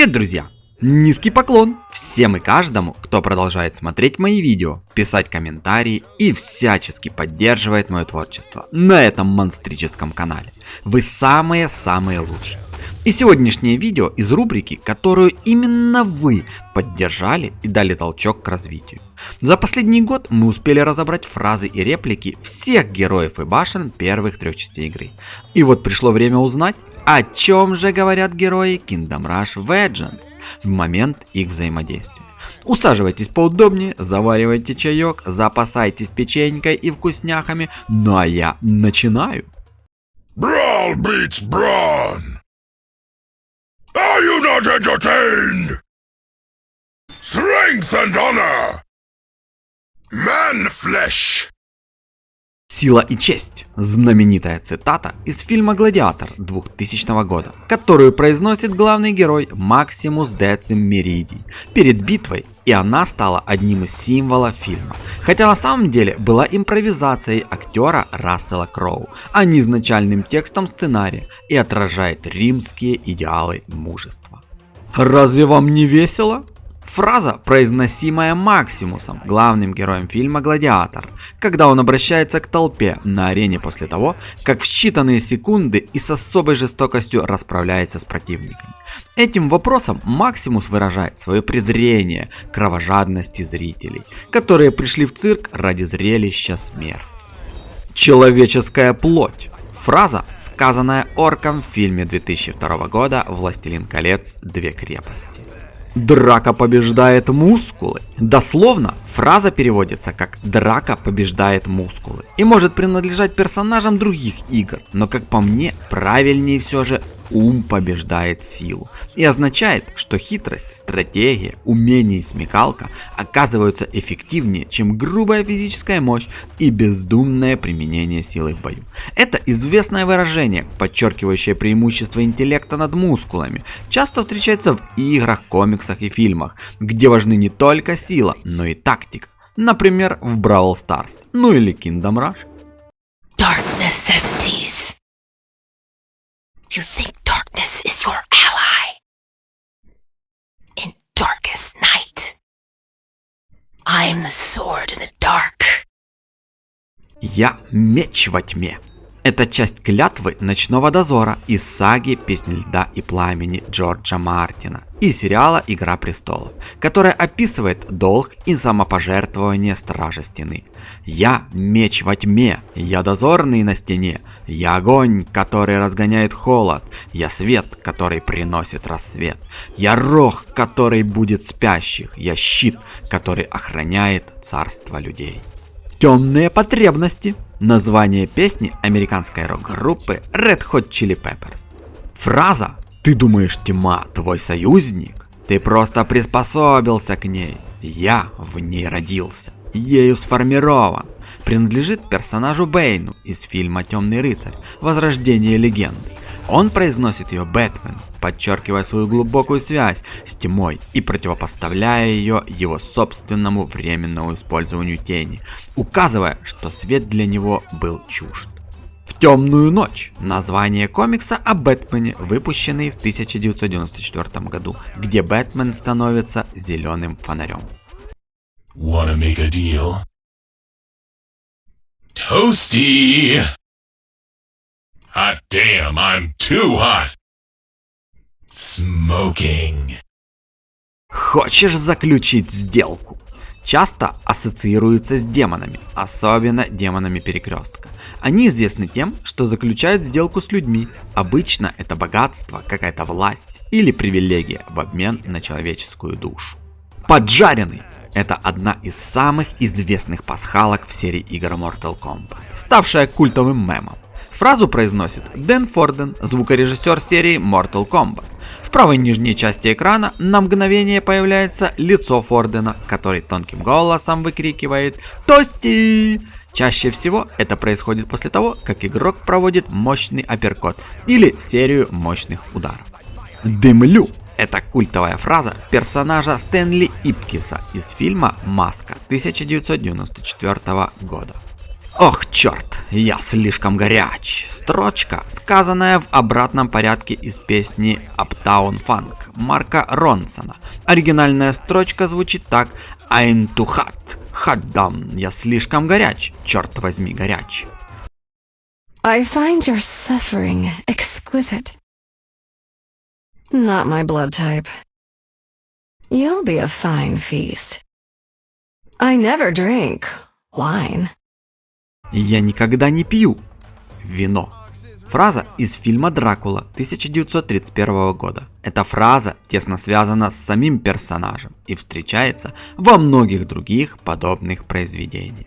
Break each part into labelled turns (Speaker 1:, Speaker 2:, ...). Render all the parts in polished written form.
Speaker 1: Привет, друзья! Низкий поклон всем и каждому, кто продолжает смотреть мои видео, писать комментарии и всячески поддерживает мое творчество на этом монстрическом канале. Вы самые-самые лучшие. И сегодняшнее видео из рубрики, которую именно вы поддержали и дали толчок к развитию. За последний год мы успели разобрать фразы и реплики всех героев и башен первых 3 частей игры. И вот пришло время узнать, о чем же говорят герои Kingdom Rush Vengeance в момент их взаимодействия. Усаживайтесь поудобнее, заваривайте чаек, запасайтесь печенькой и вкусняхами, ну а я начинаю.
Speaker 2: Brawl beats brawn! Are you not entertained? Strength and honor! Man flesh!
Speaker 1: Сила и честь – знаменитая цитата из фильма «Гладиатор» 2000 года, которую произносит главный герой Максимус Децим Меридий перед битвой, и она стала одним из символов фильма, хотя на самом деле была импровизацией актера Рассела Кроу, а не изначальным текстом сценария, и отражает римские идеалы мужества. Разве вам не весело? Фраза, произносимая Максимусом, главным героем фильма «Гладиатор», когда он обращается к толпе на арене после того, как в считанные секунды и с особой жестокостью расправляется с противниками. Этим вопросом Максимус выражает свое презрение к кровожадности зрителей, которые пришли в цирк ради зрелища смерти. Человеческая плоть. Фраза, сказанная орком в фильме 2002 года «Властелин колец. Две крепости». Драка побеждает мускулы. Дословно, фраза переводится как «драка побеждает мускулы» и может принадлежать персонажам других игр, но как по мне, правильнее все же «ум побеждает силу» и означает, что хитрость, стратегия, умение и смекалка оказываются эффективнее, чем грубая физическая мощь и бездумное применение силы в бою. Это известное выражение, подчеркивающее преимущество интеллекта над мускулами, часто встречается в играх, комиксах и фильмах, где важны не только сила, но и тактика, например в Brawl Stars, ну или Kingdom Rush.
Speaker 3: Dark necessities. You think darkness is your ally? In darkest night, I am the sword in the dark.
Speaker 1: Я меч во тьме. Это часть клятвы Ночного дозора из саги «Песнь льда и пламени» Джорджа Мартина и сериала «Игра престолов», которая описывает долг и самопожертвование Стража Стены. Я меч во тьме, я дозорный на стене, я огонь, который разгоняет холод, я свет, который приносит рассвет, я рог, который будет спящих, я щит, который охраняет царство людей. Темные потребности. Название песни американской рок-группы Red Hot Chili Peppers. Фраза «Ты думаешь, тьма твой союзник? Ты просто приспособился к ней. Я в ней родился, ею сформирован» принадлежит персонажу Бэйну из фильма «Темный рыцарь. Возрождение легенды». Он произносит ее Бэтмену, подчеркивая свою глубокую связь с тьмой и противопоставляя ее его собственному временному использованию тени, указывая, что свет для него был чужд. В темную ночь. Название комикса о Бэтмене, выпущенный в 1994 году, где Бэтмен становится зеленым фонарем.
Speaker 2: Wanna make a deal? Toasty! Hot damn, I'm too hot! Smoking.
Speaker 1: Хочешь заключить сделку? Часто ассоциируются с демонами, особенно демонами Перекрестка. Они известны тем, что заключают сделку с людьми. Обычно это богатство, какая-то власть или привилегия в обмен на человеческую душу. Поджаренный. Это одна из самых известных пасхалок в серии игр Mortal Kombat, ставшая культовым мемом. Фразу произносит Дэн Форден, звукорежиссер серии Mortal Kombat. В правой нижней части экрана на мгновение появляется лицо Фордена, который тонким голосом выкрикивает «Тости!». Чаще всего это происходит после того, как игрок проводит мощный апперкот или серию мощных ударов. «Дымлю» — это культовая фраза персонажа Стэнли Ипкиса из фильма «Маска» 1994 года. Ох, черт, я слишком горяч. Строчка, сказанная в обратном порядке из песни Uptown Funk Марка Ронсона. Оригинальная строчка звучит так: I'm too hot, hot damn. Я слишком горяч, черт возьми, горяч.
Speaker 3: I find your suffering exquisite. Not my blood type. You'll be a fine feast. I never drink wine.
Speaker 1: Я никогда не пью вино. Фраза из фильма «Дракула» 1931 года. Эта фраза тесно связана с самим персонажем и встречается во многих других подобных произведениях.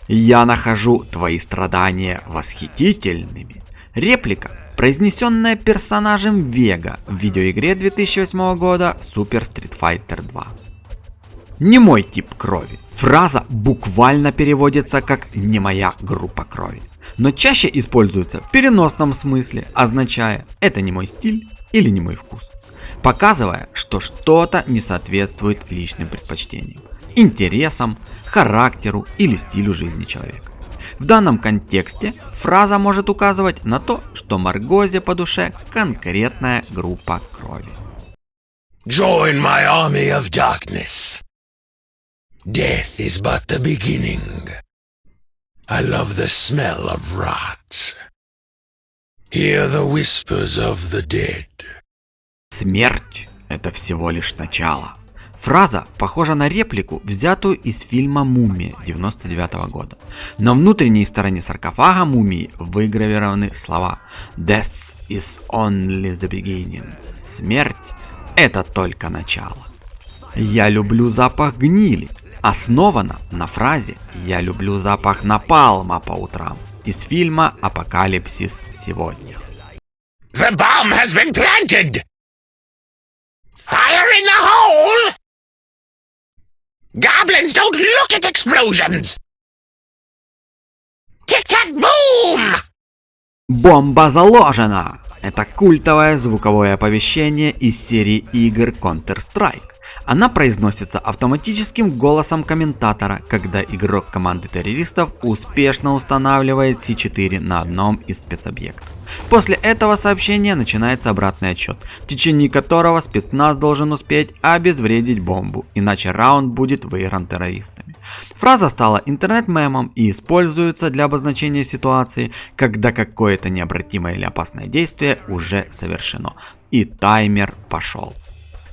Speaker 1: «Я нахожу твои страдания восхитительными». Реплика, произнесенная персонажем Вега в видеоигре 2008 года Super Street Fighter 2. Не мой тип крови. Фраза буквально переводится как «не моя группа крови», но чаще используется в переносном смысле, означая «это не мой стиль» или «не мой вкус», показывая, что что-то не соответствует личным предпочтениям, интересам, характеру или стилю жизни человека. В данном контексте фраза может указывать на то, что Маргозе по душе конкретная группа крови.
Speaker 4: Join my army of darkness. Death is but the beginning. I love the smell of rot. Hear the whispers of the dead.
Speaker 1: Смерть – это всего лишь начало. Фраза похожа на реплику, взятую из фильма «Мумия» 1999 года. На внутренней стороне саркофага мумии выгравированы слова «Death is only the beginning». Смерть – это только начало. Я люблю запах гнили. Основана на фразе «Я люблю запах напалма по утрам» из фильма «Апокалипсис сегодня».
Speaker 4: The bomb has been planted! Fire in the hole! Goblins don't look at explosions! Tic-tac-boom!
Speaker 1: Бомба заложена! Это культовое звуковое оповещение из серии игр Counter-Strike. Она произносится автоматическим голосом комментатора, когда игрок команды террористов успешно устанавливает C4 на одном из спецобъектов. После этого сообщения начинается обратный отсчет, в течение которого спецназ должен успеть обезвредить бомбу, иначе раунд будет выигран террористами. Фраза стала интернет-мемом и используется для обозначения ситуации, когда какое-то необратимое или опасное действие уже совершено, и таймер пошел.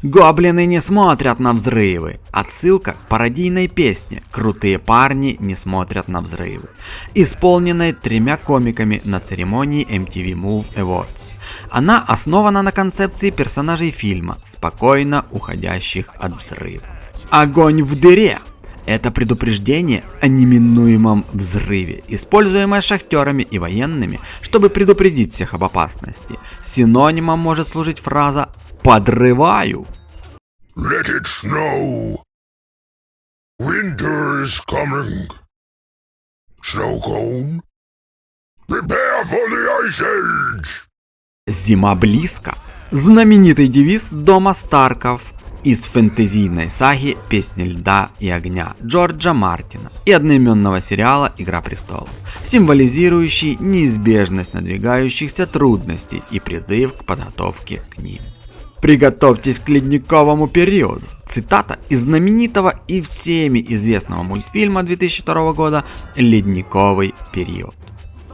Speaker 1: Гоблины не смотрят на взрывы. Отсылка к пародийной песне «Крутые парни не смотрят на взрывы», исполненной 3 комиками на церемонии MTV Movie Awards. Она основана на концепции персонажей фильма, спокойно уходящих от взрывов. Огонь в дыре. Это предупреждение о неминуемом взрыве, используемое шахтерами и военными, чтобы предупредить всех об опасности. Синонимом может служить фраза «подрываю».
Speaker 2: Let it snow. Winter is coming. Snow cone. Prepare for the ice age.
Speaker 1: Зима близко. Знаменитый девиз дома Старков из фэнтезийной саги «Песни льда и огня» Джорджа Мартина и одноименного сериала «Игра престолов», символизирующий неизбежность надвигающихся трудностей и призыв к подготовке к ним. Приготовьтесь к ледниковому периоду. Цитата из знаменитого и всеми известного мультфильма 2002 года «Ледниковый период».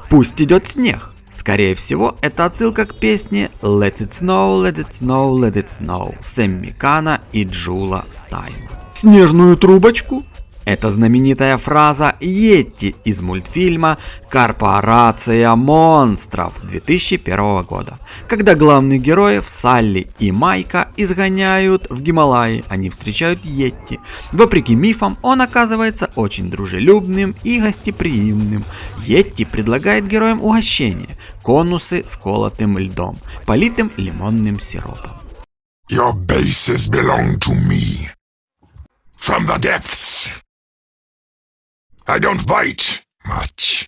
Speaker 1: Пусть идет снег. Скорее всего, это отсылка к песне Let It Snow, Let It Snow, Let It Snow Сэмми Кана и Джула Стайна. Снежную трубочку? Это знаменитая фраза Йети из мультфильма «Корпорация монстров» 2001 года, когда главных героев Салли и Майка изгоняют в Гималаи, они встречают Йети. Вопреки мифам, он оказывается очень дружелюбным и гостеприимным. Йети предлагает героям угощение – конусы с колотым льдом, политым лимонным сиропом.
Speaker 2: Your bases belong to me. From the depths. I don't bite much.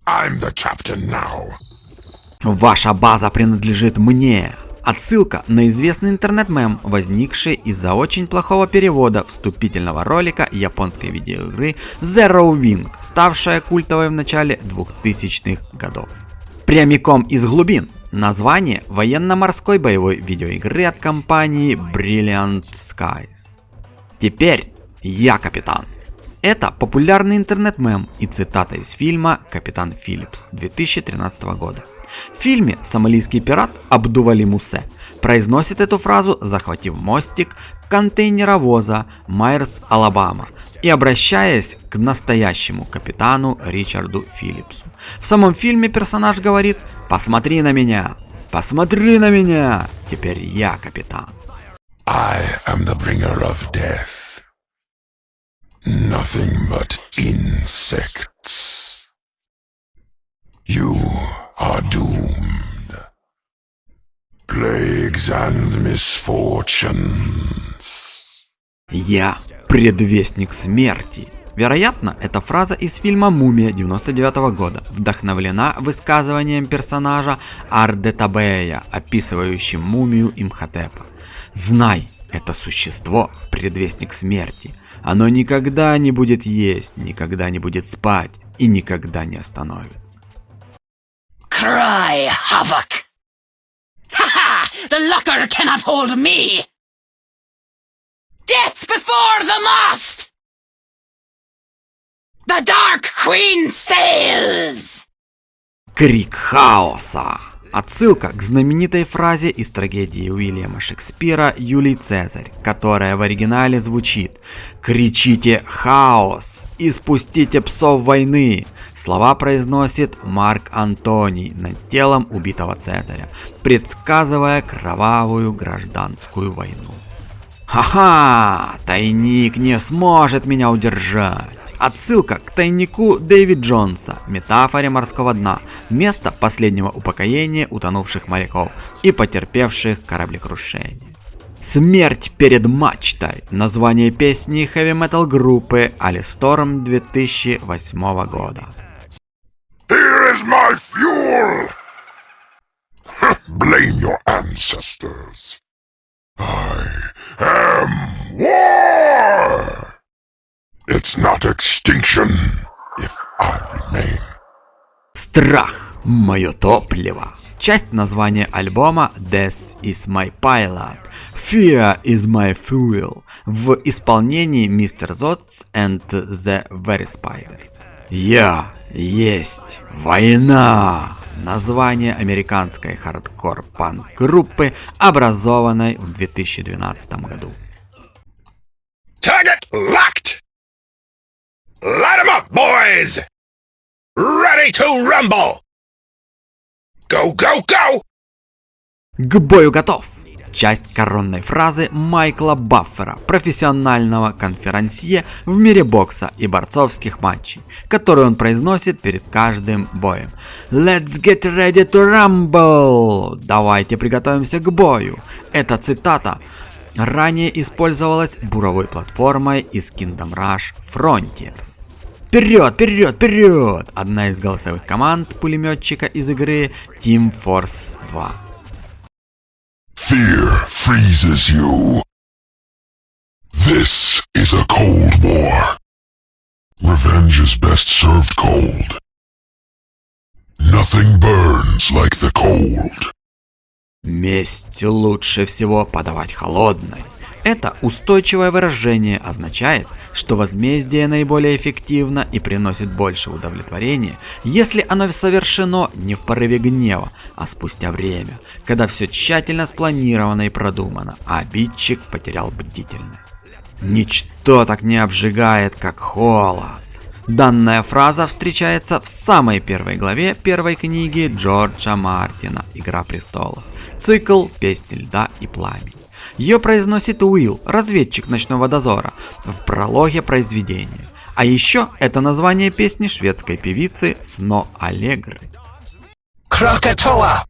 Speaker 2: I'm the captain now.
Speaker 1: Ваша база принадлежит мне. Отсылка на известный интернет-мем, возникший из-за очень плохого перевода вступительного ролика японской видеоигры Zero Wing, ставшая культовой в начале 2000-х годов. Прямиком из глубин. Название военно-морской боевой видеоигры от компании Brilliant Skies. Теперь я капитан. Это популярный интернет-мем и цитата из фильма «Капитан Филлипс» 2013 года. В фильме сомалийский пират Абдували Мусе произносит эту фразу, захватив мостик контейнеровоза Майерс, Алабама, и обращаясь к настоящему капитану Ричарду Филлипсу. В самом фильме персонаж говорит: «Посмотри на меня! Посмотри на меня! Теперь я капитан!»
Speaker 2: I am the bringer of death. Nothing but insects. You are doomed. Plagues and misfortunes.
Speaker 1: Я предвестник смерти. Вероятно, эта фраза из фильма «Мумия» 1999 года вдохновлена высказыванием персонажа Ардетабея, описывающим мумию Имхотепа. Знай, это существо – предвестник смерти. Оно никогда не будет есть, никогда не будет спать и никогда не остановится.
Speaker 5: Cry havoc! Ha ha! The locker cannot hold me! Death before the mast! The Dark Queen sails!
Speaker 1: Крик хаоса. Отсылка к знаменитой фразе из трагедии Уильяма Шекспира «Юлий Цезарь», которая в оригинале звучит: «Кричите хаос и спустите псов войны». Слова произносит Марк Антоний над телом убитого Цезаря, предсказывая кровавую гражданскую войну. Ха-ха! Тайник не сможет меня удержать. Отсылка к тайнику Дэвид Джонса, метафоре морского дна, место последнего упокоения утонувших моряков и потерпевших кораблекрушение. Смерть перед мачтой. Название песни хэви-метал группы Alistorm 2008 года.
Speaker 2: Here is my fuel! Blame your ancestors. I am war! It's not extinction if I remain.
Speaker 1: Страх – мое топливо. Часть названия альбома Death is my pilot, Fear is my fuel в исполнении Mr. Zots and the Very Spiders. Я есть война. Название американской хардкор-панк группы, образованной в 2012 году.
Speaker 4: Target locked! Light 'em up, boys! Ready to rumble! Go, go, go!
Speaker 1: К бою готов! Часть коронной фразы Майкла Баффера, профессионального конферансье в мире бокса и борцовских матчей, которую он произносит перед каждым боем. Let's get ready to rumble! Давайте приготовимся к бою. Эта цитата ранее использовалась буровой платформой из Kingdom Rush Frontiers. Вперед, вперед, вперед! Одна из голосовых команд пулеметчика из игры Team Force 2.
Speaker 2: Fear freezes you. This is a cold war. Revenge is best served cold. Nothing burns like the cold.
Speaker 1: Месть лучше всего подавать холодной. Это устойчивое выражение означает, что возмездие наиболее эффективно и приносит больше удовлетворения, если оно совершено не в порыве гнева, а спустя время, когда все тщательно спланировано и продумано, а обидчик потерял бдительность. Ничто так не обжигает, как холод. Данная фраза встречается в самой первой главе первой книги Джорджа Мартина «Игра престолов», цикл «Песни льда и пламени». Ее произносит Уилл, разведчик ночного дозора, в прологе произведения. А еще это название песни шведской певицы Сно Аллегры.
Speaker 6: Krakatoa,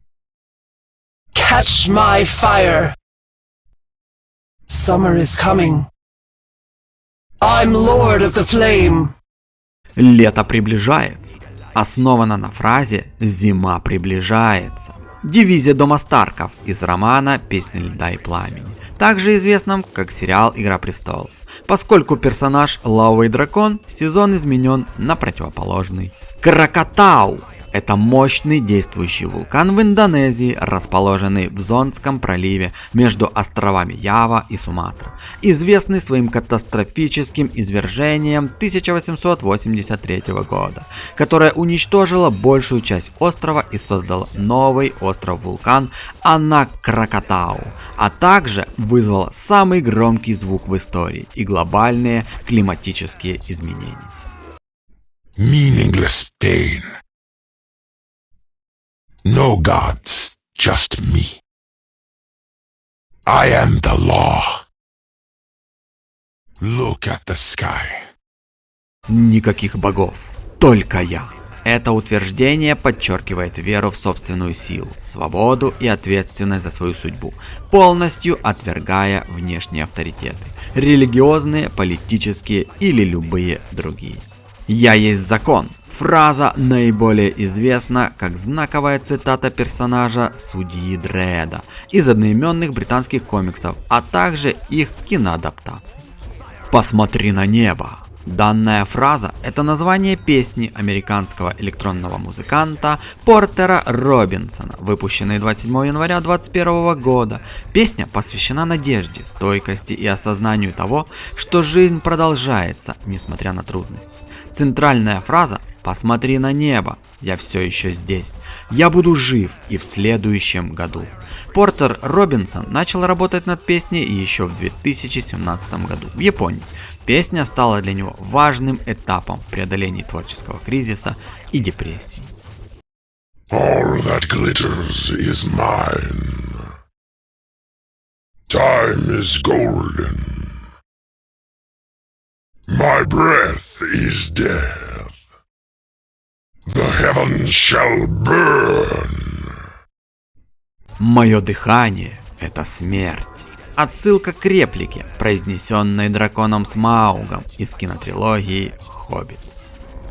Speaker 6: catch my fire. Summer is coming. I'm Lord of the Flame.
Speaker 1: Лето приближается. Основано на фразе «Зима приближается». Дивизия Дома Старков из романа «Песни льда и пламени», также известном как сериал «Игра престолов». Поскольку персонаж Лавовый дракон, сезон изменен на противоположный. Кракатау – это мощный действующий вулкан в Индонезии, расположенный в Зондском проливе между островами Ява и Суматра, известный своим катастрофическим извержением 1883 года, которое уничтожило большую часть острова и создало новый остров-вулкан Анак-Кракатау, а также вызвало самый громкий звук в истории и глобальные климатические изменения.
Speaker 2: Meaningless pain. No gods, just me. I am the law. Look at the sky.
Speaker 1: Никаких богов, только я. Это утверждение подчеркивает веру в собственную силу, свободу и ответственность за свою судьбу, полностью отвергая внешние авторитеты, религиозные, политические или любые другие. «Я есть закон» – фраза наиболее известна как знаковая цитата персонажа Судьи Дредда из одноименных британских комиксов, а также их киноадаптаций. «Посмотри на небо». Данная фраза – это название песни американского электронного музыканта Портера Робинсона, выпущенной 27 января 2021 года. Песня посвящена надежде, стойкости и осознанию того, что жизнь продолжается, несмотря на трудности. Центральная фраза «Посмотри на небо, я все еще здесь, я буду жив и в следующем году». Портер Робинсон начал работать над песней еще в 2017 году в Японии. Песня стала для него важным этапом в преодолении творческого кризиса и депрессии.
Speaker 2: All that glitters is mine. Time is golden. My breath is death. The heavens shall burn.
Speaker 1: Мое дыхание – это смерть. Отсылка к реплике, произнесенной драконом Смаугом из кинотрилогии «Хоббит».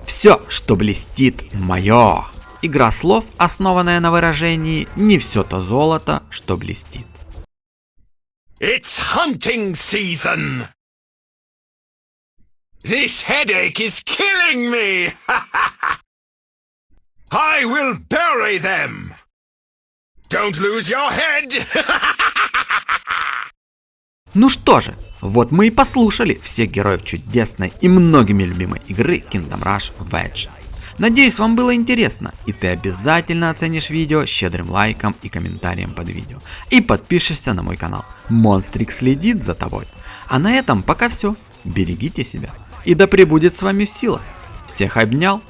Speaker 1: Все, что блестит, мое. Игра слов, основанная на выражении «не все то золото, что блестит».
Speaker 4: It's hunting season! This headache is killing me! I will bury them! Don't lose your head!
Speaker 1: Ну что же, вот мы и послушали всех героев чудесной и многими любимой игры Kingdom Rush Vengeance. Надеюсь, вам было интересно, и ты обязательно оценишь видео щедрым лайком и комментарием под видео. И подпишешься на мой канал. Монстрик следит за тобой. А на этом пока все. Берегите себя. И да пребудет с вами сила. Всех обнял.